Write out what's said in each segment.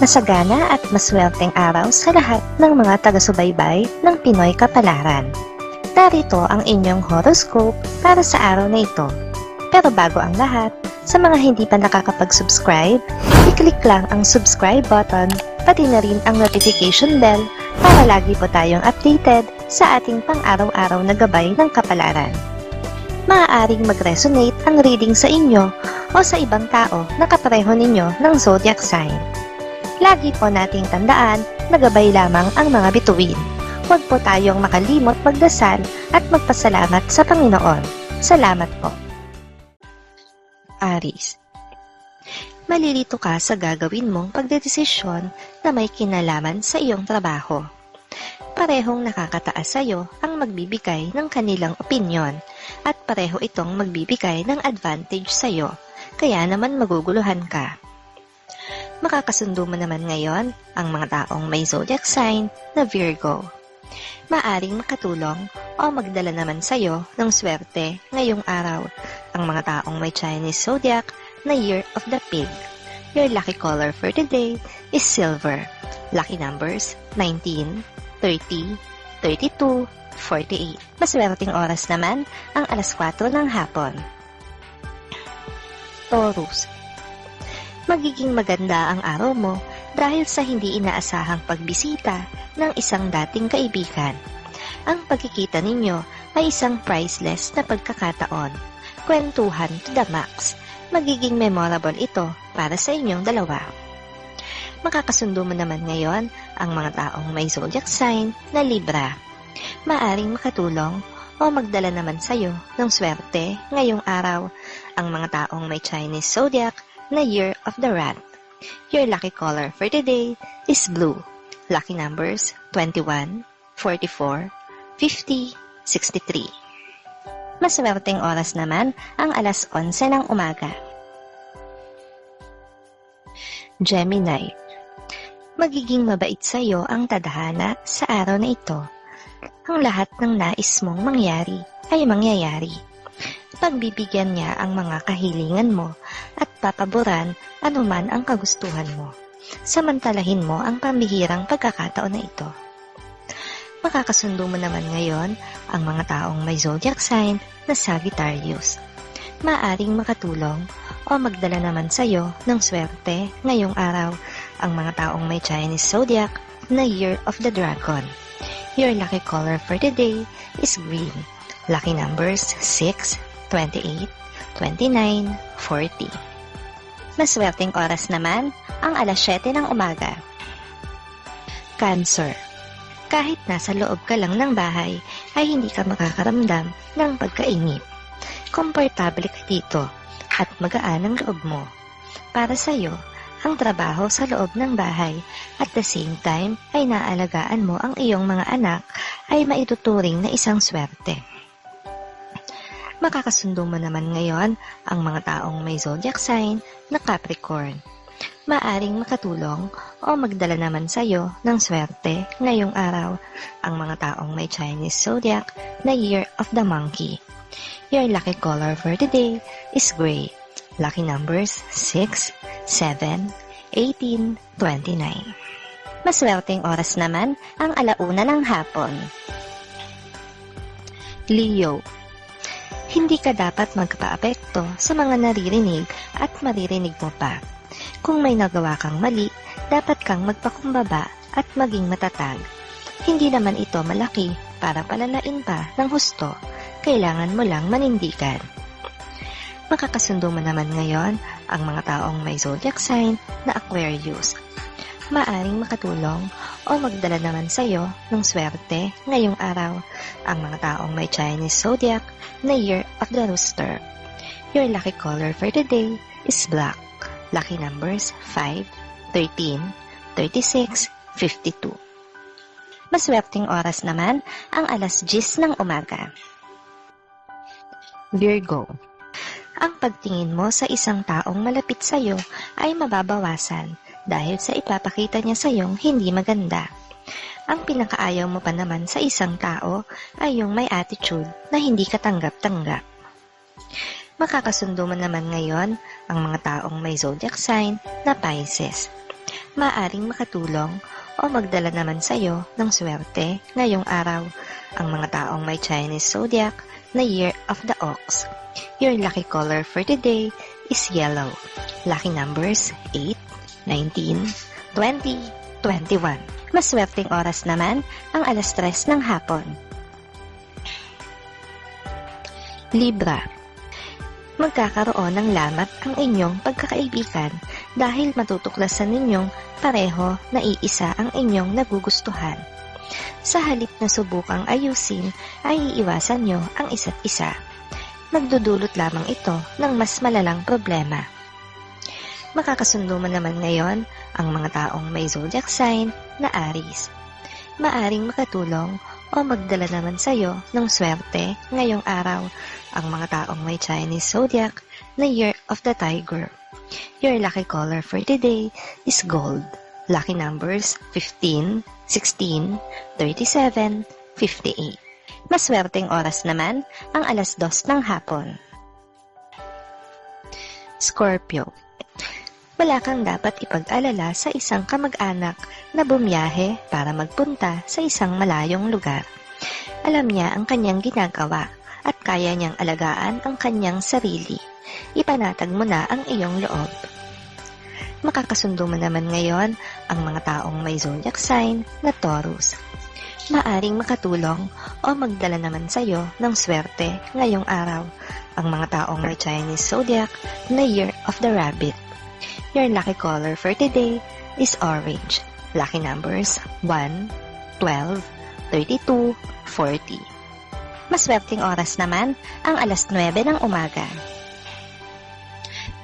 Masagana at maswerteng araw sa lahat ng mga taga-subaybay ng Pinoy Kapalaran. Narito ang inyong horoscope para sa araw na ito. Pero bago ang lahat, sa mga hindi pa nakakapag-subscribe, i-click lang ang subscribe button, pati na rin ang notification bell para lagi po tayong updated sa ating pang-araw-araw na gabay ng kapalaran. Maaaring mag-resonate ang reading sa inyo o sa ibang tao na kapareho ninyo ng zodiac sign. Lagi po nating tandaan na gabay lamang ang mga bituin. Huwag po tayong makalimot magdasal at magpasalamat sa Panginoon. Salamat po. Aries. Malilito ka sa gagawin mong pagdedesisyon na may kinalaman sa iyong trabaho. Parehong nakakataas sa iyo ang magbibigay ng kanilang opinyon at pareho itong magbibigay ng advantage sa iyo, kaya naman maguguluhan ka. Makakasundo mo naman ngayon ang mga taong may zodiac sign na Virgo. Maaring makatulong o magdala naman sa iyo ng swerte ngayong araw ang mga taong may Chinese zodiac na Year of the Pig. Your lucky color for today is silver. Lucky numbers 19, 30, 32, 48. Maswerteng oras naman ang alas 4 ng hapon. Taurus. Magiging maganda ang araw mo dahil sa hindi inaasahang pagbisita ng isang dating kaibigan. Ang pagkikita ninyo ay isang priceless na pagkakataon. Kwentuhan to the max. Magiging memorable ito para sa inyong dalawa. Makakasundo mo naman ngayon ang mga taong may zodiac sign na Libra. Maaring makatulong o magdala naman sa iyo ng swerte ngayong araw ang mga taong may Chinese zodiac na Year of the Rat. Your lucky color for today is blue. Lucky numbers 21, 44, 50, 63. Maswerteng oras naman ang alas 11 ng umaga. Gemini. Magiging mabait sa iyo ang tadhana sa araw na ito. Ang lahat ng nais mong mangyari ay mangyayari. Pagbibigyan niya ang mga kahilingan mo at papaboran anuman ang kagustuhan mo. Samantalahin mo ang pambihirang pagkakataon na ito. Makakasundo mo naman ngayon ang mga taong may zodiac sign na Sagittarius. Maaring makatulong o magdala naman sa iyo ng swerte ngayong araw ang mga taong may Chinese zodiac na Year of the Dragon. Your lucky color for today is green. Lucky numbers 6, 28, 29, 40. Maswerteng oras naman ang alas 7 ng umaga. Cancer. Kahit nasa loob ka lang ng bahay, ay hindi ka makakaramdam ng pagkainip. Komportable ka dito at magaan ang loob mo. Para sa iyo, ang trabaho sa loob ng bahay at the same time ay naalagaan mo ang iyong mga anak ay maituturing na isang swerte. Makakasundo mo naman ngayon ang mga taong may zodiac sign na Capricorn. Maaring makatulong o magdala naman sa iyo ng swerte ngayong araw ang mga taong may Chinese zodiac na Year of the Monkey. Your lucky color for today is gray. Lucky numbers 6, 7, 18, 29. Maswerteng oras naman ang alauna ng hapon. Leo. Hindi ka dapat magpaapekto sa mga naririnig at maririnig mo pa. Kung may nagawa kang mali, dapat kang magpakumbaba at maging matatag. Hindi naman ito malaki para palalain pa ng husto. Kailangan mo lang manindigan. Makakasundo mo naman ngayon ang mga taong may zodiac sign na Aquarius. Maaring makatulong o magdala naman sa iyo ng swerte ngayong araw ang mga taong may Chinese zodiac na Year of the Rooster. Your lucky color for today is black. Lucky numbers 5, 13, 36, 52. Maswerteng oras naman ang alas 10 ng umaga. Virgo. Ang pagtingin mo sa isang taong malapit sa iyo ay mababawasan dahil sa ipapakita niya sa iyong hindi maganda. Ang pinakaayaw mo pa naman sa isang tao ay yung may attitude na hindi katanggap-tanggap. Makakasundo mo naman ngayon ang mga taong may zodiac sign na Pisces. Maaring makatulong o magdala naman sa iyo ng swerte ngayong araw ang mga taong may Chinese zodiac na Year of the Ox. Your lucky color for today is yellow. Lucky numbers 8, 19, 20, 21. Maswerteng oras naman ang 3:00 ng hapon. Libra. Magkakaroon ng lamat ang inyong pagkakaibigan dahil matutuklasan ninyong pareho na iisa ang inyong nagugustuhan. Sa halip na subukang ayusin, ay iiwasan nyo ang isa't isa. Magdudulot lamang ito ng mas malalang problema. Makakasundo mo naman ngayon ang mga taong may zodiac sign na Aries. Maaring makatulong o magdala naman sa iyo ng swerte ngayong araw ang mga taong may Chinese zodiac na Year of the Tiger. Your lucky color for today is gold. Lucky numbers 15, 16, 37, 58. Maswerteng oras naman ang 2:00 ng hapon. Scorpio. Wala kang dapat ipag-alala sa isang kamag-anak na bumiyahe para magpunta sa isang malayong lugar. Alam niya ang kanyang ginagawa at kaya niyang alagaan ang kanyang sarili. Ipanatag mo na ang iyong loob. Makakasundo mo naman ngayon ang mga taong may zodiac sign na Taurus. Maaring makatulong o magdala naman sa iyo ng swerte ngayong araw ang mga taong may Chinese zodiac na Year of the Rabbit. Your lucky color for today is orange. Lucky numbers 1, 12, 32, 40. Maswerteng oras naman ang 9:00 ng umaga.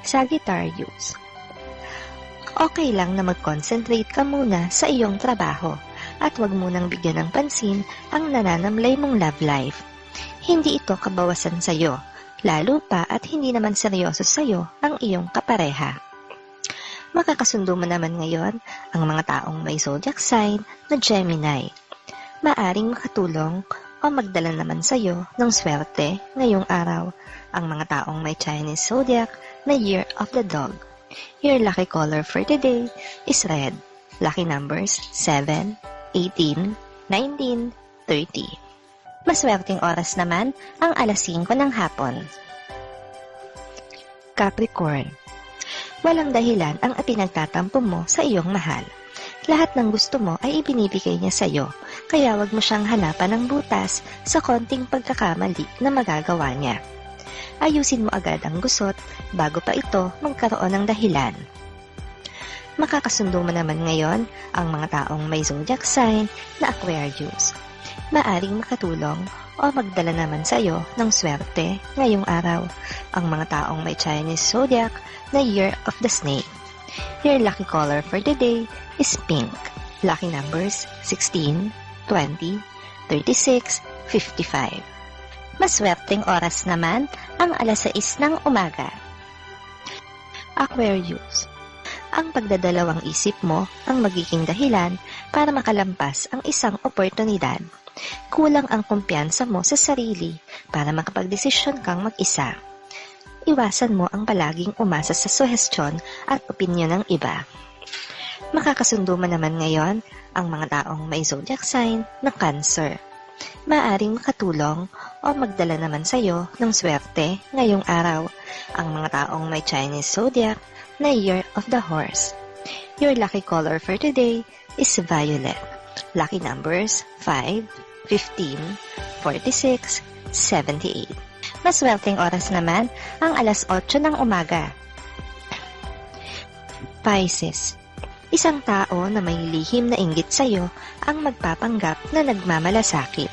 Sagittarius. Okay lang na mag-concentrate ka muna sa iyong trabaho at huwag munang bigyan ng pansin ang nananamlay mong love life. Hindi ito kabawasan sa iyo, lalo pa at hindi naman seryoso sa iyo ang iyong kapareha. Makakasundo mo naman ngayon ang mga taong may zodiac sign na Gemini. Maaring makatulong o magdala naman sa iyo ng swerte ngayong araw ang mga taong may Chinese zodiac na Year of the Dog. Your lucky color for today is red. Lucky numbers 7, 18, 19, 30. Maswerteng oras naman ang 5:00 ng hapon. Capricorn. Walang dahilan ang ipinagtatampo mo sa iyong mahal. Lahat ng gusto mo ay ibinibigay niya sa iyo, kaya wag mo siyang hanapan ng butas sa konting pagkakamali na magagawa niya. Ayusin mo agad ang gusot bago pa ito magkaroon ng dahilan. Makakasundo mo naman ngayon ang mga taong may zodiac sign na Aquarius. Maaring makatulong o magdala naman sa iyo ng swerte ngayong araw ang mga taong may Chinese zodiac na Year of the Snake. Your lucky color for the day is pink. Lucky numbers 16, 20, 36, 55. Maswerteng oras naman ang 6:00 ng umaga. Aquarius. Ang pagdadalawang isip mo ang magiging dahilan para makalampas ang isang oportunidad. Kulang ang kumpiyansa mo sa sarili para makapagdesisyon kang mag-isa. Iwasan mo ang palaging umasa sa suhestyon at opinyon ng iba. Makakasundo mo naman ngayon ang mga taong may zodiac sign na Cancer. Maaring makatulong o magdala naman sa iyo ng swerte ngayong araw ang mga taong may Chinese zodiac na Year of the Horse. Your lucky color for today is violet. Lucky numbers 5, 15, 46, 78. Maswerteng oras naman ang 8:00 ng umaga. Pisces. Isang tao na may lihim na inggit sa iyo ang magpapanggap na nagmamalasakit.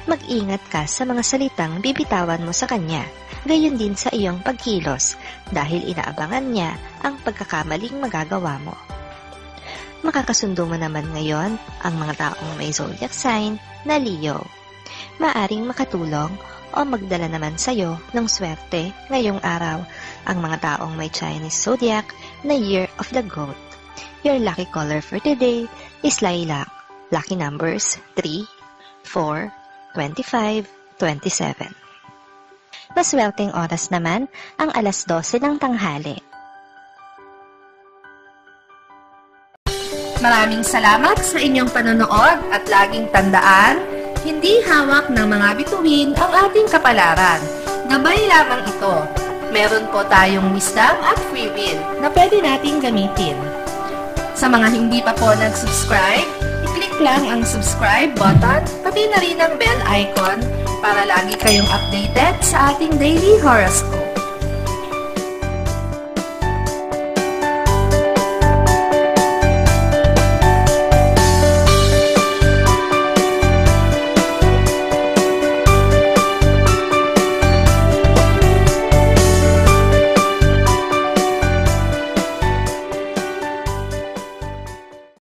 Mag-ingat ka sa mga salitang bibitawan mo sa kanya, gayon din sa iyong pagkilos dahil inaabangan niya ang pagkakamaling magagawa mo. Makakasundo mo naman ngayon ang mga taong may zodiac sign na Leo. Maaring makatulong o magdala naman sa iyo ng swerte ngayong araw ang mga taong may Chinese zodiac na Year of the Goat. Your lucky color for today is lilac. Lucky numbers 3, 4, 25, 27. Maswerteng oras naman ang 12:00 ng tanghali. Maraming salamat sa inyong panonood at laging tandaan, hindi hawak ng mga bituin ang ating kapalaran. Gabay lamang ito. Meron po tayong wisdom at free will na pwede nating gamitin. Sa mga hindi pa po nag-subscribe, i-click lang ang subscribe button, pati na rin ang bell icon para lagi kayong updated sa ating daily horoscope.